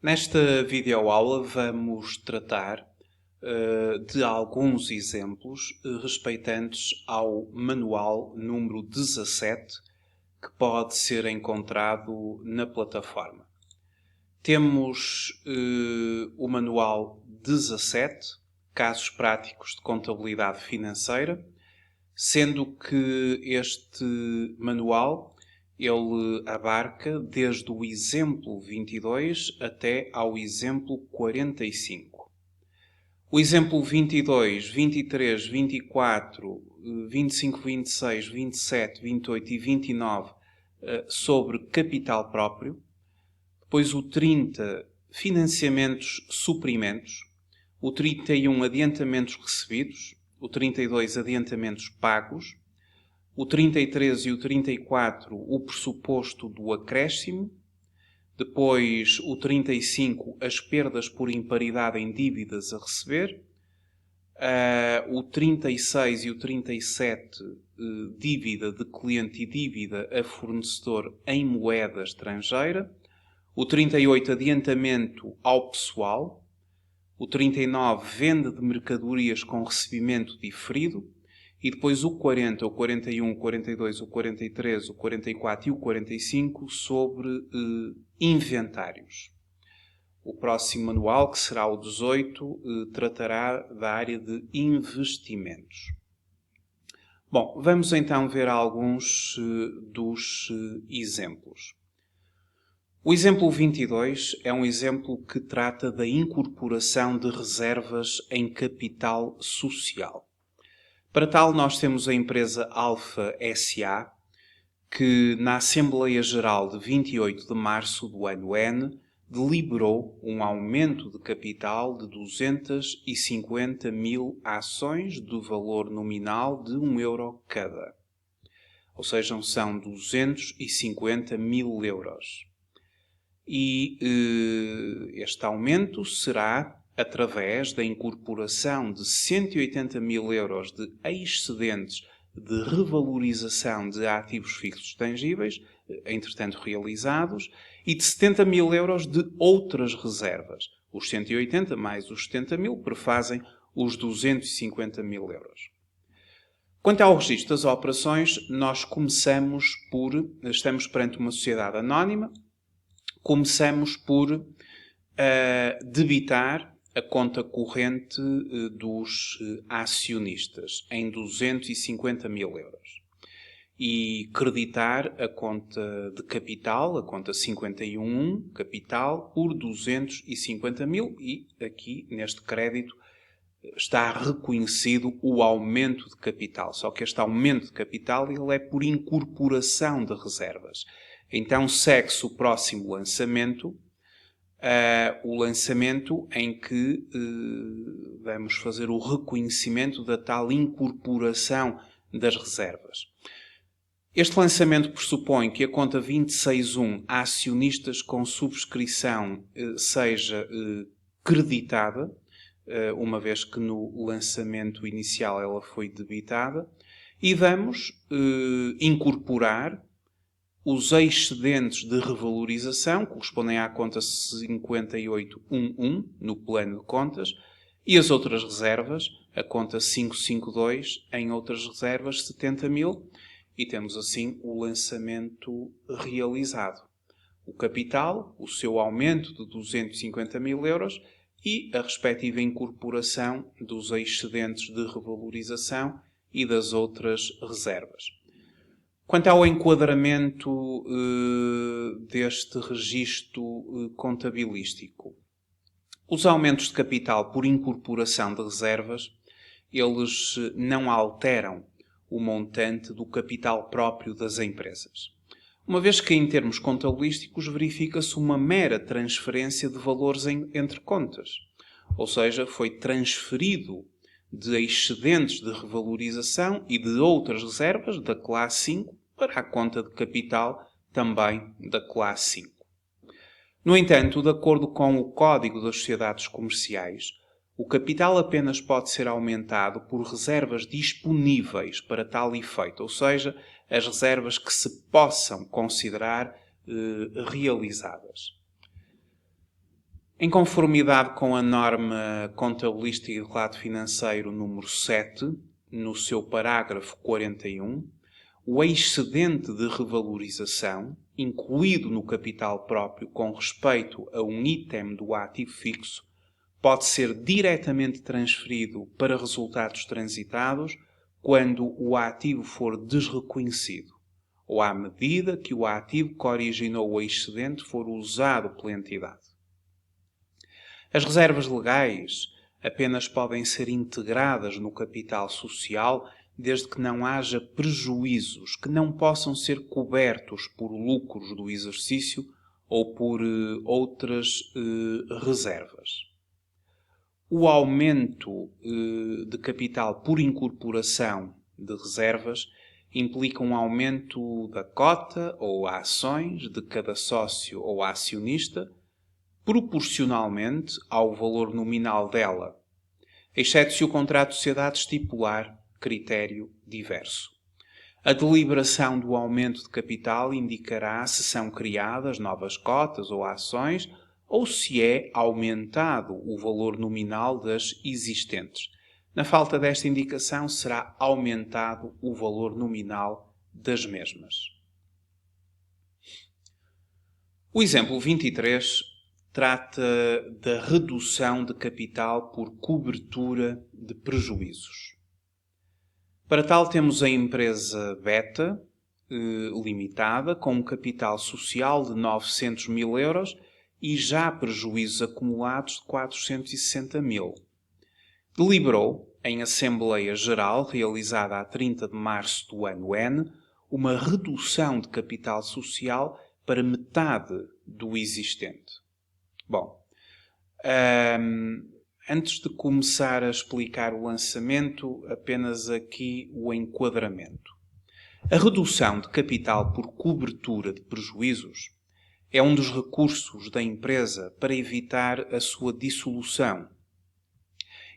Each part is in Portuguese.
Nesta videoaula vamos tratar de alguns exemplos respeitantes ao manual número 17 que pode ser encontrado na plataforma. Temos o manual 17, Casos Práticos de Contabilidade Financeira, sendo que este manual ele abarca desde o exemplo 22 até ao exemplo 45. O exemplo 22, 23, 24, 25, 26, 27, 28 e 29 sobre capital próprio. Depois o 30, financiamentos suprimentos. O 31, adiantamentos recebidos. O 32, adiantamentos pagos. O 33 e o 34, o pressuposto do acréscimo. Depois, o 35, as perdas por imparidade em dívidas a receber. O 36 e o 37, dívida de cliente e dívida a fornecedor em moeda estrangeira. O 38, adiantamento ao pessoal. O 39, venda de mercadorias com recebimento diferido. E depois o 40, o 41, o 42, o 43, o 44 e o 45 sobre inventários. O próximo manual, que será o 18, tratará da área de investimentos. Bom, vamos então ver alguns dos exemplos. O exemplo 22 é um exemplo que trata da incorporação de reservas em capital social. Para tal, nós temos a empresa Alfa S.A., que na Assembleia Geral de 28 de março do ano N deliberou um aumento de capital de 250 mil ações de valor nominal de €1 cada. Ou seja, são 250 mil euros. E este aumento será através da incorporação de 180 mil euros de excedentes de revalorização de ativos fixos tangíveis, entretanto realizados, e de 70 mil euros de outras reservas. Os 180 mais os 70 mil prefazem os 250 mil euros. Quanto ao registro das operações, nós estamos perante uma sociedade anónima, começamos por debitar a conta corrente dos acionistas em 250 mil euros e creditar a conta de capital, a conta 51, capital, por 250 mil e aqui neste crédito está reconhecido o aumento de capital, só que este aumento de capital ele é por incorporação de reservas. Então segue-se o próximo lançamento, o lançamento em que vamos fazer o reconhecimento da tal incorporação das reservas. Este lançamento pressupõe que a conta 26.1 a acionistas com subscrição seja creditada, uma vez que no lançamento inicial ela foi debitada, e vamos incorporar os excedentes de revalorização, correspondem à conta 58.11 no plano de contas, e as outras reservas, a conta 552 em outras reservas 70 mil, e temos assim o lançamento realizado. O capital, o seu aumento de 250 mil euros e a respectiva incorporação dos excedentes de revalorização e das outras reservas. Quanto ao enquadramento deste registro contabilístico, os aumentos de capital por incorporação de reservas, eles não alteram o montante do capital próprio das empresas. Uma vez que em termos contabilísticos verifica-se uma mera transferência de valores entre contas. Ou seja, foi transferido de excedentes de revalorização e de outras reservas da classe 5 para a conta de capital também da classe 5. No entanto, de acordo com o Código das Sociedades Comerciais, o capital apenas pode ser aumentado por reservas disponíveis para tal efeito, ou seja, as reservas que se possam considerar realizadas. Em conformidade com a norma contabilística e relato financeiro número 7, no seu parágrafo 41, o excedente de revalorização, incluído no capital próprio com respeito a um item do ativo fixo, pode ser diretamente transferido para resultados transitados quando o ativo for desreconhecido, ou à medida que o ativo que originou o excedente for usado pela entidade. As reservas legais apenas podem ser integradas no capital social desde que não haja prejuízos que não possam ser cobertos por lucros do exercício ou por outras reservas. O aumento de capital por incorporação de reservas implica um aumento da cota ou ações de cada sócio ou acionista proporcionalmente ao valor nominal dela, exceto se o contrato de sociedade estipular critério diverso. A deliberação do aumento de capital indicará se são criadas novas cotas ou ações ou se é aumentado o valor nominal das existentes. Na falta desta indicação, será aumentado o valor nominal das mesmas. O exemplo 23 trata da redução de capital por cobertura de prejuízos. Para tal, temos a empresa Beta Limitada, com um capital social de 900 mil euros e já prejuízos acumulados de 460 mil. Deliberou, em Assembleia Geral, realizada a 30 de março do ano N, uma redução de capital social para metade do existente. Bom, antes de começar a explicar o lançamento, apenas aqui o enquadramento. A redução de capital por cobertura de prejuízos é um dos recursos da empresa para evitar a sua dissolução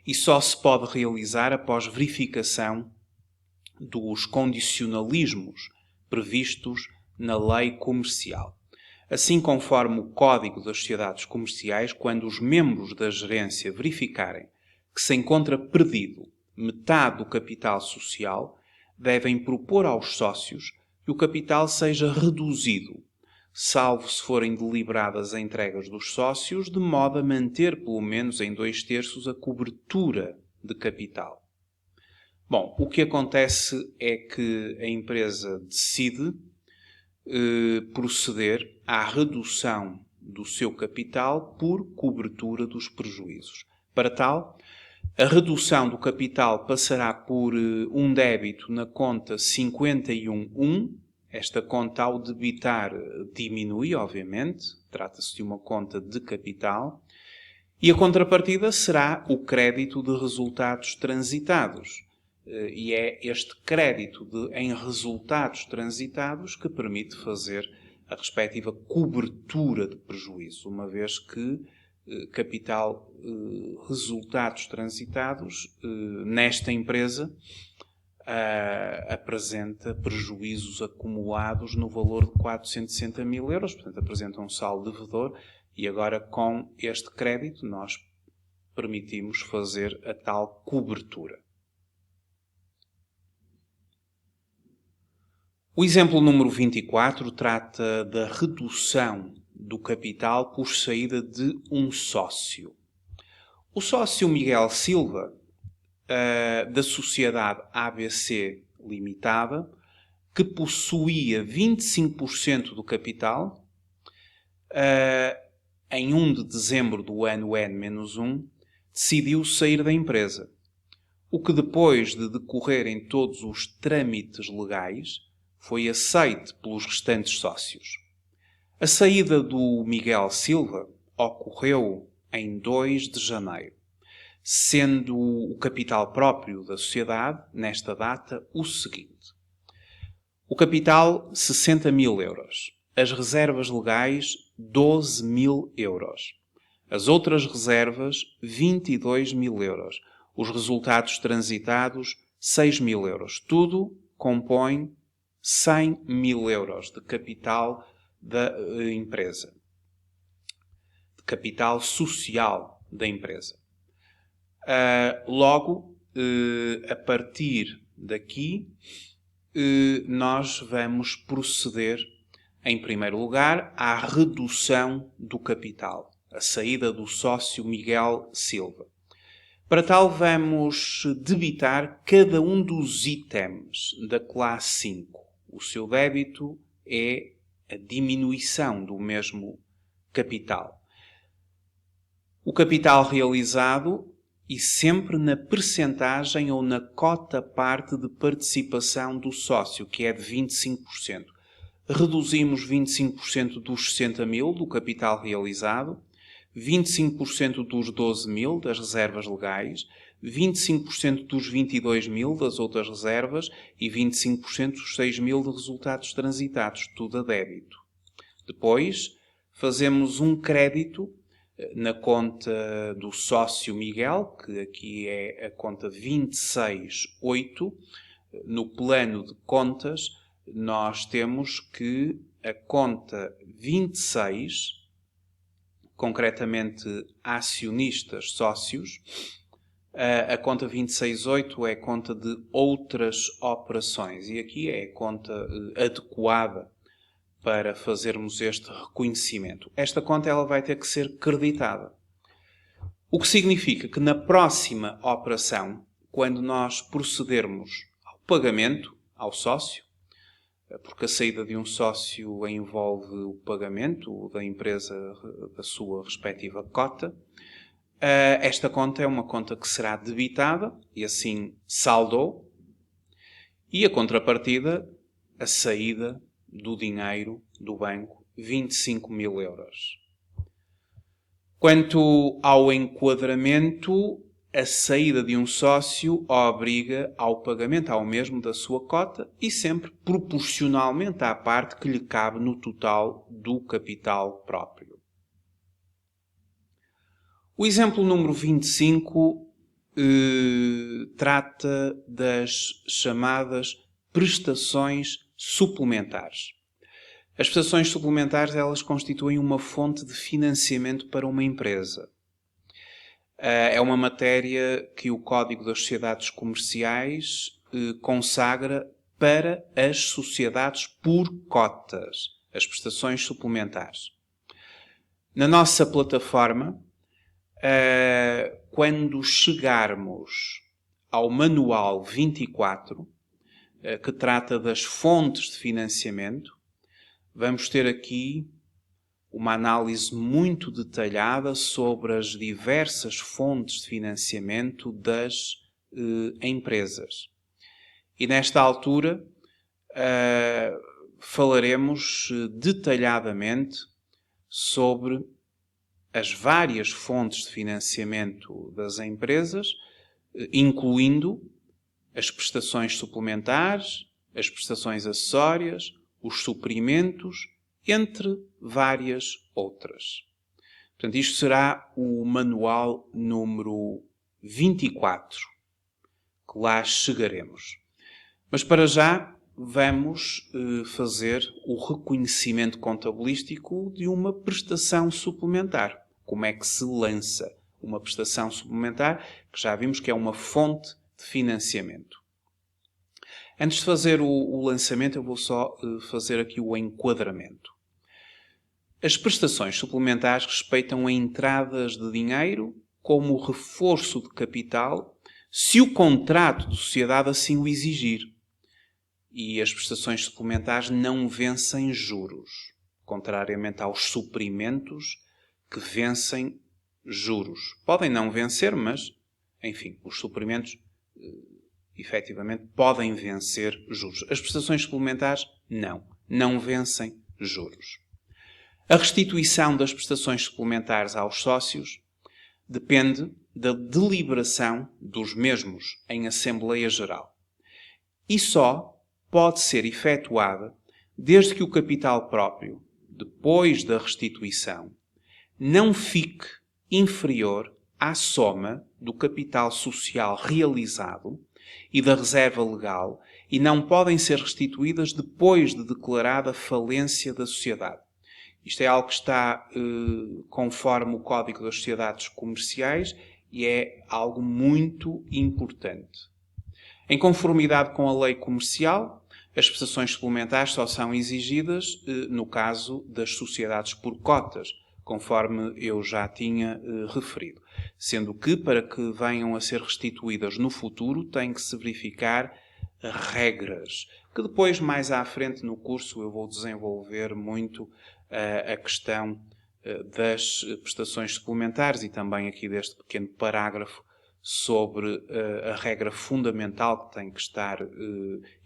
e só se pode realizar após verificação dos condicionalismos previstos na lei comercial. Assim, conforme o Código das Sociedades Comerciais, quando os membros da gerência verificarem que se encontra perdido metade do capital social, devem propor aos sócios que o capital seja reduzido, salvo se forem deliberadas as entregas dos sócios, de modo a manter pelo menos em 2/3 a cobertura de capital. Bom, o que acontece é que a empresa decide proceder à redução do seu capital por cobertura dos prejuízos. Para tal, a redução do capital passará por um débito na conta 51.1. Esta conta, ao debitar, diminui, obviamente. Trata-se de uma conta de capital. E a contrapartida será o crédito de resultados transitados. E é este crédito em resultados transitados que permite fazer a respectiva cobertura de prejuízo, uma vez que capital resultados transitados nesta empresa apresenta prejuízos acumulados no valor de 460 mil euros, portanto apresenta um saldo devedor e agora com este crédito nós permitimos fazer a tal cobertura. O exemplo número 24 trata da redução do capital por saída de um sócio. O sócio Miguel Silva, da sociedade ABC Limitada, que possuía 25% do capital, em 1 de dezembro do ano N-1, decidiu sair da empresa. O que depois de decorrerem todos os trâmites legais, foi aceite pelos restantes sócios. A saída do Miguel Silva ocorreu em 2 de janeiro, sendo o capital próprio da sociedade, nesta data, o seguinte. O capital, 60 mil euros. As reservas legais, 12 mil euros. As outras reservas, 22 mil euros. Os resultados transitados, 6 mil euros. Tudo compõe 100 mil euros de capital da empresa. De capital social da empresa. Logo, a partir daqui, nós vamos proceder, em primeiro lugar, à redução do capital, a saída do sócio Miguel Silva. Para tal, vamos debitar cada um dos itens da classe 5. O seu débito é a diminuição do mesmo capital. O capital realizado e sempre na percentagem ou na cota-parte de participação do sócio, que é de 25%. Reduzimos 25% dos 60 mil do capital realizado, 25% dos 12 mil das reservas legais, 25% dos 22 mil das outras reservas e 25% dos 6 mil de resultados transitados, tudo a débito. Depois, fazemos um crédito na conta do sócio Miguel, que aqui é a conta 268. No plano de contas, nós temos que a conta 26, concretamente acionistas, sócios, a conta 268 é a conta de outras operações e aqui é a conta adequada para fazermos este reconhecimento. Esta conta ela vai ter que ser creditada. O que significa que na próxima operação, quando nós procedermos ao pagamento ao sócio, porque a saída de um sócio envolve o pagamento da empresa da sua respectiva cota, esta conta é uma conta que será debitada e assim saldou, e a contrapartida, a saída do dinheiro do banco, 25 mil euros. Quanto ao enquadramento, a saída de um sócio obriga ao pagamento ao mesmo da sua cota e sempre proporcionalmente à parte que lhe cabe no total do capital próprio. O exemplo número 25 trata das chamadas prestações suplementares. As prestações suplementares, elas constituem uma fonte de financiamento para uma empresa. É uma matéria que o Código das Sociedades Comerciais consagra para as sociedades por cotas, as prestações suplementares. Na nossa plataforma, quando chegarmos ao manual 24, que trata das fontes de financiamento, vamos ter aqui uma análise muito detalhada sobre as diversas fontes de financiamento das empresas. E nesta altura falaremos detalhadamente sobre as várias fontes de financiamento das empresas, incluindo as prestações suplementares, as prestações acessórias, os suprimentos, entre várias outras. Portanto, isto será o manual número 24, que lá chegaremos. Mas para já vamos fazer o reconhecimento contabilístico de uma prestação suplementar. Como é que se lança uma prestação suplementar, que já vimos que é uma fonte de financiamento. Antes de fazer o lançamento, eu vou só fazer aqui o enquadramento. As prestações suplementares respeitam entradas de dinheiro como reforço de capital, se o contrato de sociedade assim o exigir. E as prestações suplementares não vencem juros, contrariamente aos suprimentos que vencem juros. Podem não vencer, mas, enfim, os suprimentos efetivamente podem vencer juros. As prestações suplementares não vencem juros. A restituição das prestações suplementares aos sócios depende da deliberação dos mesmos em Assembleia Geral e só pode ser efetuada desde que o capital próprio, depois da restituição, não fique inferior à soma do capital social realizado e da reserva legal e não podem ser restituídas depois de declarada falência da sociedade. Isto é algo que está conforme o Código das Sociedades Comerciais e é algo muito importante. Em conformidade com a lei comercial, as prestações suplementares só são exigidas no caso das sociedades por cotas, conforme eu já tinha referido. Sendo que, para que venham a ser restituídas no futuro, tem que se verificar regras, que depois, mais à frente no curso, eu vou desenvolver muito a questão das prestações suplementares e também aqui deste pequeno parágrafo sobre a regra fundamental que tem que estar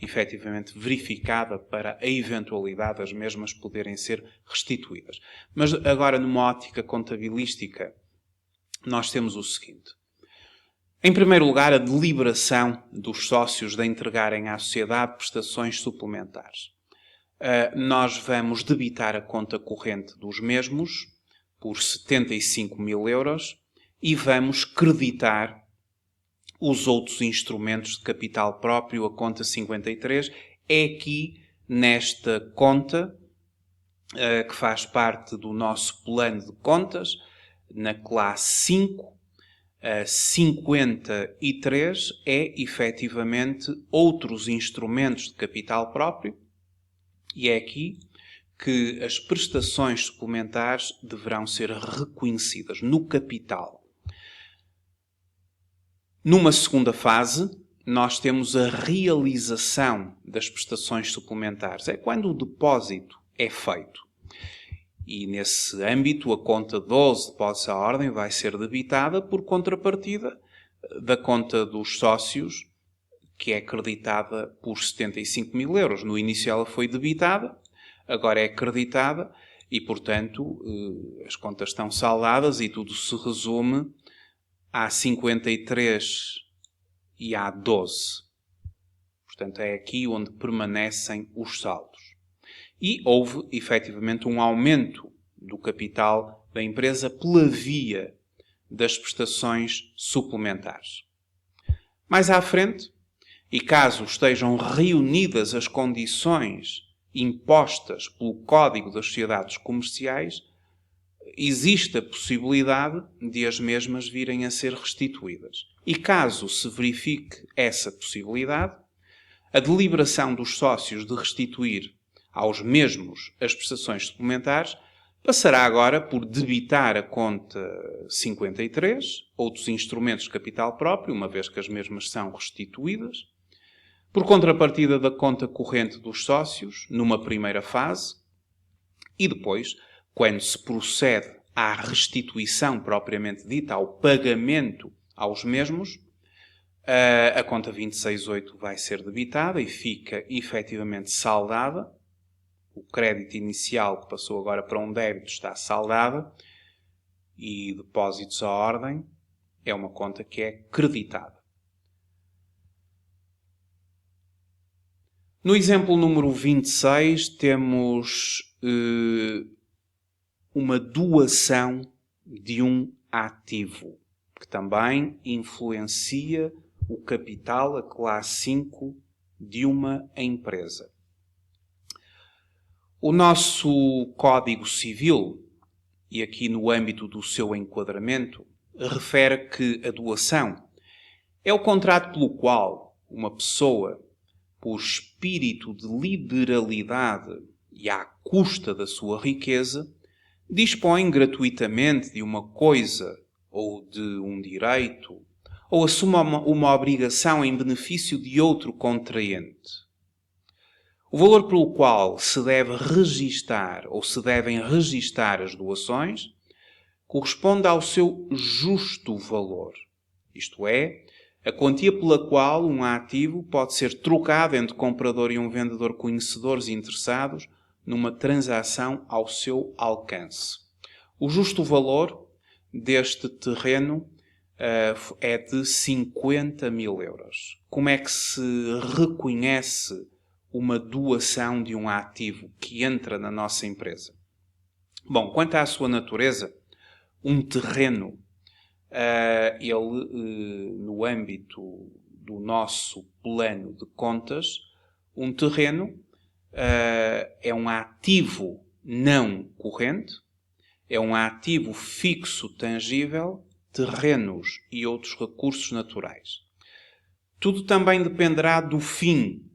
efetivamente verificada para a eventualidade das mesmas poderem ser restituídas. Mas agora, numa ótica contabilística, nós temos o seguinte. Em primeiro lugar, a deliberação dos sócios de entregarem à sociedade prestações suplementares. Nós vamos debitar a conta corrente dos mesmos por 75 mil euros e vamos creditar os outros instrumentos de capital próprio, a conta 53. É aqui, nesta conta, que faz parte do nosso plano de contas, na classe 5, 53 é, efetivamente, outros instrumentos de capital próprio, e é aqui que as prestações suplementares deverão ser reconhecidas no capital. Numa segunda fase, nós temos a realização das prestações suplementares. É quando o depósito é feito. E nesse âmbito, a conta 12, depósitos à ordem, vai ser debitada por contrapartida da conta dos sócios, que é creditada por 75 mil euros. No início ela foi debitada, agora é creditada e, portanto, as contas estão saldadas e tudo se resume à 53 e à 12. Portanto, é aqui onde permanecem os saldos. E houve, efetivamente, um aumento do capital da empresa pela via das prestações suplementares. Mais à frente, e caso estejam reunidas as condições impostas pelo Código das Sociedades Comerciais, existe a possibilidade de as mesmas virem a ser restituídas. E caso se verifique essa possibilidade, a deliberação dos sócios de restituir aos mesmos as prestações suplementares passará agora por debitar a conta 53, outros instrumentos de capital próprio, uma vez que as mesmas são restituídas, por contrapartida da conta corrente dos sócios, numa primeira fase, e depois, quando se procede à restituição propriamente dita, ao pagamento aos mesmos, a conta 26.8 vai ser debitada e fica efetivamente saldada. O crédito inicial que passou agora para um débito está saldada e depósitos à ordem é uma conta que é creditada. No exemplo número 26 temos uma doação de um ativo, que também influencia o capital, a classe 5 de uma empresa. O nosso Código Civil, e aqui no âmbito do seu enquadramento, refere que a doação é o contrato pelo qual uma pessoa, por espírito de liberalidade e à custa da sua riqueza, dispõe gratuitamente de uma coisa ou de um direito, ou assume uma obrigação em benefício de outro contraente. O valor pelo qual se deve registar ou se devem registar as doações corresponde ao seu justo valor, isto é, a quantia pela qual um ativo pode ser trocado entre comprador e um vendedor conhecedores e interessados numa transação ao seu alcance. O justo valor deste terreno é de 50 mil euros. Como é que se reconhece uma doação de um ativo que entra na nossa empresa? Bom, quanto à sua natureza, um terreno, no âmbito do nosso plano de contas, um terreno é um ativo não corrente, é um ativo fixo tangível, terrenos e outros recursos naturais. Tudo também dependerá do fim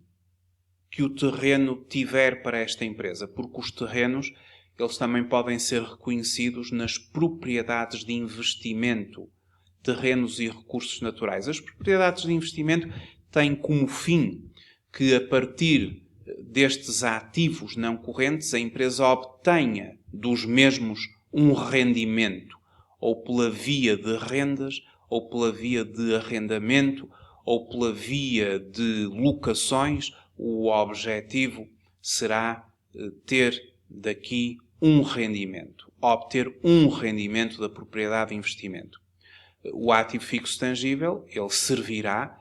que o terreno tiver para esta empresa, porque os terrenos, eles também podem ser reconhecidos nas propriedades de investimento, terrenos e recursos naturais. As propriedades de investimento têm como fim que, a partir destes ativos não correntes, a empresa obtenha dos mesmos um rendimento, ou pela via de rendas, ou pela via de arrendamento, ou pela via de locações. O objetivo será ter daqui um rendimento, obter um rendimento da propriedade de investimento. O ativo fixo tangível, ele servirá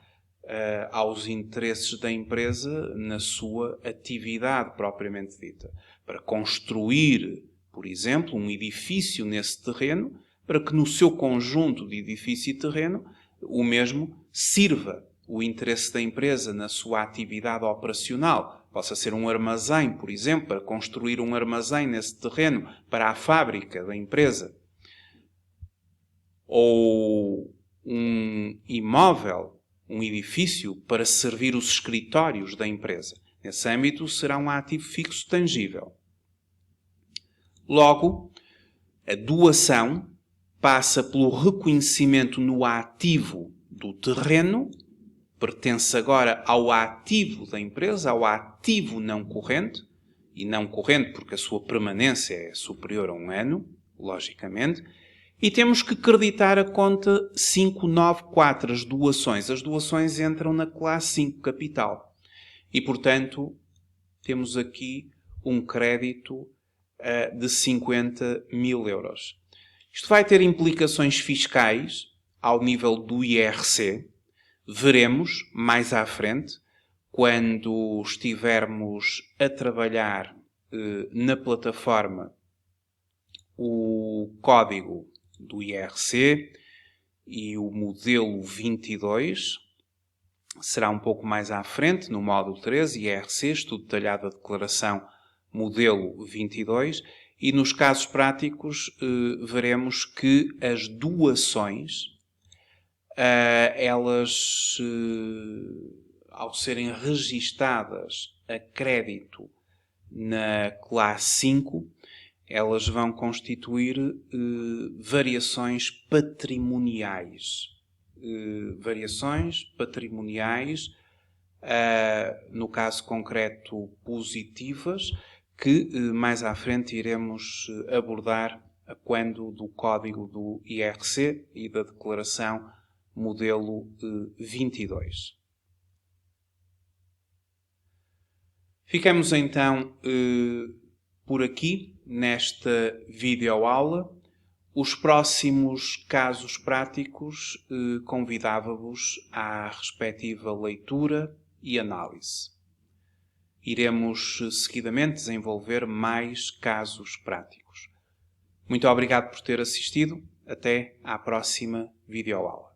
aos interesses da empresa na sua atividade propriamente dita. Para construir, por exemplo, um edifício nesse terreno, para que no seu conjunto de edifício e terreno, o mesmo sirva o interesse da empresa na sua atividade operacional. Possa ser um armazém, por exemplo, para construir um armazém nesse terreno para a fábrica da empresa. Ou um imóvel, um edifício para servir os escritórios da empresa. Nesse âmbito será um ativo fixo tangível. Logo, a doação passa pelo reconhecimento no ativo do terreno, pertence agora ao ativo da empresa, ao ativo não corrente, e não corrente porque a sua permanência é superior a 1 ano, logicamente, e temos que creditar a conta 594, as doações. As doações entram na classe 5, capital. E, portanto, temos aqui um crédito de 50.000 euros. Isto vai ter implicações fiscais ao nível do IRC. Veremos mais à frente, quando estivermos a trabalhar na plataforma, o código do IRC e o modelo 22. Será um pouco mais à frente, no módulo 13, IRC, estudo detalhado da declaração modelo 22. E nos casos práticos veremos que as doações, elas, ao serem registadas a crédito na classe 5, elas vão constituir variações patrimoniais. Variações patrimoniais, no caso concreto positivas, que mais à frente iremos abordar quando do código do IRC e da declaração modelo 22. Ficamos então por aqui nesta videoaula. Os próximos casos práticos convidava-vos à respectiva leitura e análise. Iremos seguidamente desenvolver mais casos práticos. Muito obrigado por ter assistido. Até à próxima videoaula.